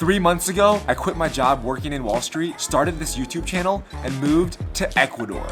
3 months ago, I quit my job working in Wall Street, started this YouTube channel, and moved to Ecuador.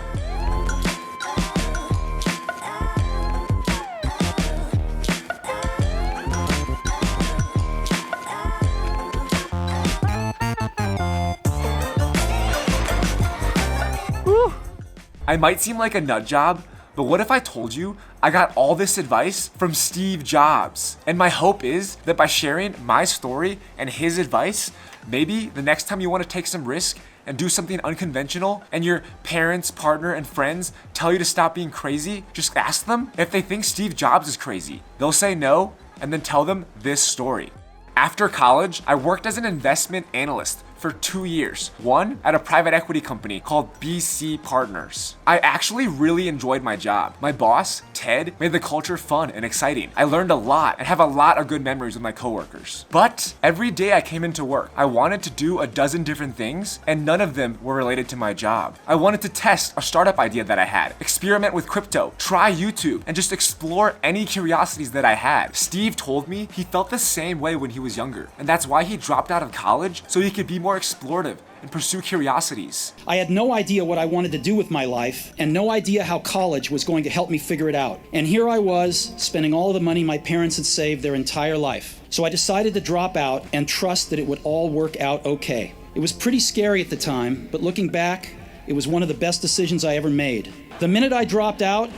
I might seem like a nut job, but what if I told you I got all this advice from Steve Jobs? And my hope is that by sharing my story and his advice, maybe the next time you want to take some risk and do something unconventional and your parents, partner, and friends tell you to stop being crazy, just ask them if they think Steve Jobs is crazy. They'll say no, and then tell them this story. After college, I worked as an investment analyst for 2 years, one at a private equity company called BC Partners. I actually really enjoyed my job. My boss, Ted, made the culture fun and exciting. I learned a lot and have a lot of good memories with my coworkers. But every day I came into work, I wanted to do a dozen different things, and none of them were related to my job. I wanted to test a startup idea that I had, experiment with crypto, try YouTube, and just explore any curiosities that I had. Steve told me he felt the same way when he was younger, and that's why he dropped out of college so he could be more explorative and pursue curiosities. I had no idea what I wanted to do with my life and no idea how college was going to help me figure it out. And here I was, spending all of the money my parents had saved their entire life. So I decided to drop out and trust that it would all work out okay. It was pretty scary at the time, but looking back, it was one of the best decisions I ever made. The minute I dropped out,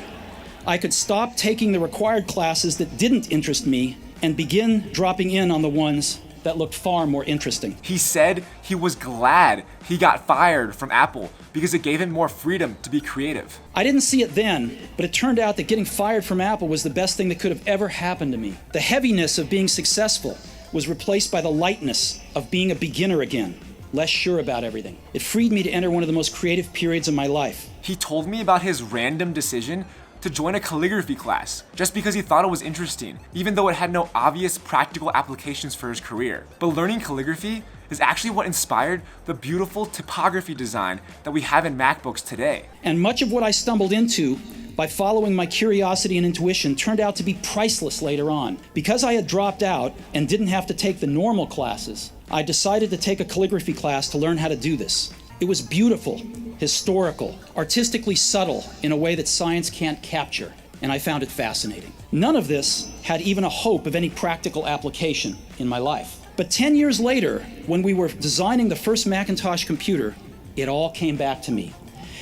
I could stop taking the required classes that didn't interest me and begin dropping in on the ones that looked far more interesting. He said he was glad he got fired from Apple because it gave him more freedom to be creative. I didn't see it then, but it turned out that getting fired from Apple was the best thing that could have ever happened to me. The heaviness of being successful was replaced by the lightness of being a beginner again, less sure about everything. It freed me to enter one of the most creative periods of my life. He told me about his random decision to join a calligraphy class just because he thought it was interesting, even though it had no obvious practical applications for his career. But learning calligraphy is actually what inspired the beautiful typography design that we have in MacBooks today. And much of what I stumbled into by following my curiosity and intuition turned out to be priceless later on. Because I had dropped out and didn't have to take the normal classes, I decided to take a calligraphy class to learn how to do this. It was beautiful, historical, artistically subtle in a way that science can't capture, and I found it fascinating. None of this had even a hope of any practical application in my life. But 10 years later, when we were designing the first Macintosh computer, it all came back to me.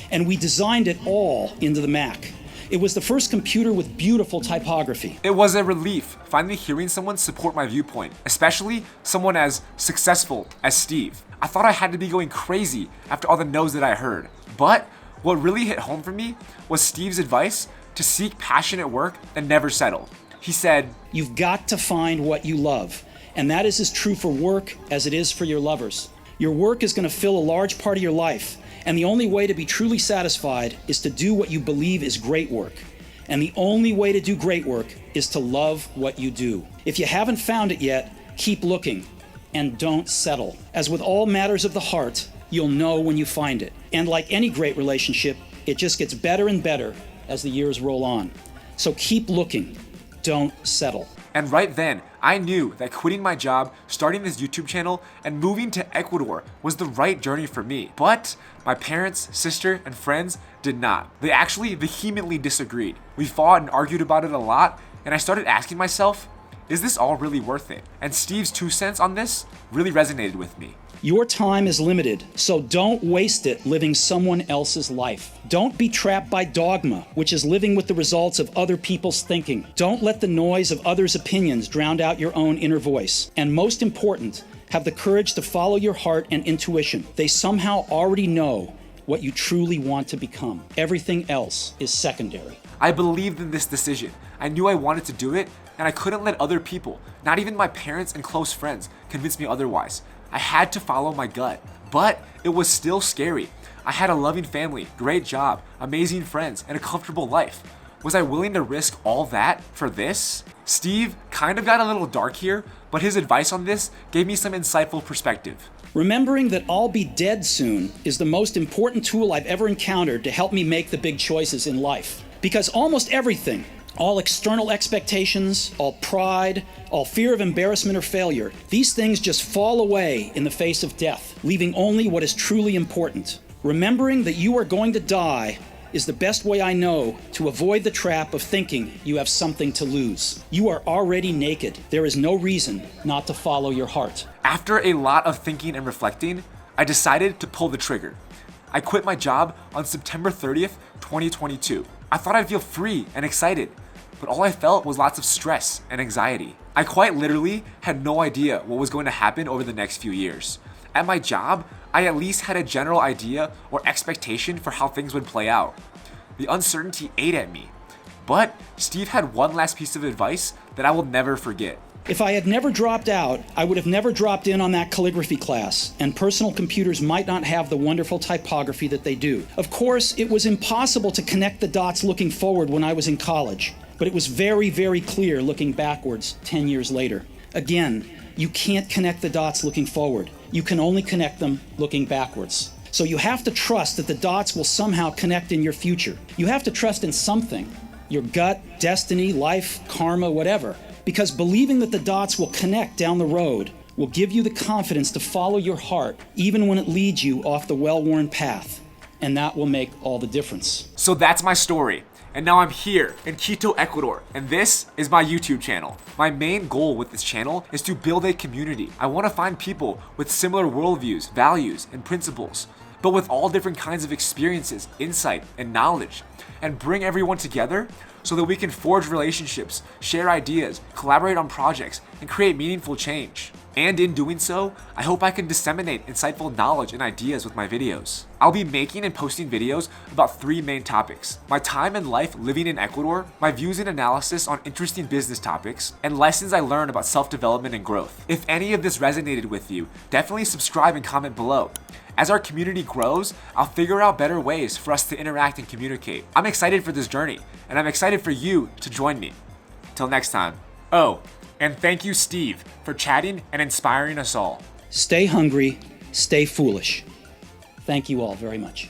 And we designed it all into the Mac. It was the first computer with beautiful typography. It was a relief finally hearing someone support my viewpoint, especially someone as successful as Steve. I thought I had to be going crazy after all the no's that I heard. But what really hit home for me was Steve's advice to seek passionate work and never settle. He said, "You've got to find what you love, and that is as true for work as it is for your lovers. Your work is going to fill a large part of your life, and the only way to be truly satisfied is to do what you believe is great work. And the only way to do great work is to love what you do. If you haven't found it yet, keep looking. And don't settle. As with all matters of the heart, you'll know when you find it. And like any great relationship, it just gets better and better as the years roll on. So keep looking. Don't settle." And right then, I knew that quitting my job, starting this YouTube channel, and moving to Ecuador was the right journey for me. But my parents, sister, and friends did not. They actually vehemently disagreed. We fought and argued about it a lot, and I started asking myself, is this all really worth it? And Steve's 2 cents on this really resonated with me. Your time is limited, so don't waste it living someone else's life. Don't be trapped by dogma, which is living with the results of other people's thinking. Don't let the noise of others' opinions drown out your own inner voice. And most important, have the courage to follow your heart and intuition. They somehow already know what you truly want to become. Everything else is secondary. I believed in this decision. I knew I wanted to do it, and I couldn't let other people, not even my parents and close friends, convince me otherwise. I had to follow my gut, but it was still scary. I had a loving family, great job, amazing friends, and a comfortable life. Was I willing to risk all that for this? Steve kind of got a little dark here, but his advice on this gave me some insightful perspective. Remembering that I'll be dead soon is the most important tool I've ever encountered to help me make the big choices in life. Because almost everything, All external expectations, all pride, all fear of embarrassment or failure, these things just fall away in the face of death, leaving only what is truly important. Remembering that you are going to die is the best way I know to avoid the trap of thinking you have something to lose. You are already naked. There is no reason not to follow your heart. After a lot of thinking and reflecting, I decided to pull the trigger. I quit my job on September 30th, 2022. I thought I'd feel free and excited, but all I felt was lots of stress and anxiety. I quite literally had no idea what was going to happen over the next few years. At my job, I at least had a general idea or expectation for how things would play out. The uncertainty ate at me. But Steve had one last piece of advice that I will never forget. If I had never dropped out, I would have never dropped in on that calligraphy class, and personal computers might not have the wonderful typography that they do. Of course, it was impossible to connect the dots looking forward when I was in college, but it was very, very clear looking backwards 10 years later. Again, you can't connect the dots looking forward. You can only connect them looking backwards. So you have to trust that the dots will somehow connect in your future. You have to trust in something, your gut, destiny, life, karma, whatever. Because believing that the dots will connect down the road will give you the confidence to follow your heart, even when it leads you off the well-worn path. And that will make all the difference. So that's my story. And now I'm here in Quito, Ecuador, and this is my YouTube channel. My main goal with this channel is to build a community. I want to find people with similar worldviews, values, and principles, but with all different kinds of experiences, insight, and knowledge, and bring everyone together so that we can forge relationships, share ideas, collaborate on projects, and create meaningful change. And in doing so, I hope I can disseminate insightful knowledge and ideas with my videos. I'll be making and posting videos about 3 main topics: my time and life living in Ecuador, my views and analysis on interesting business topics, and lessons I learned about self-development and growth. If any of this resonated with you, definitely subscribe and comment below. As our community grows, I'll figure out better ways for us to interact and communicate. I'm excited for this journey, and I'm excited for you to join me. Till next time. Oh, and thank you, Steve, for chatting and inspiring us all. Stay hungry, stay foolish. Thank you all very much.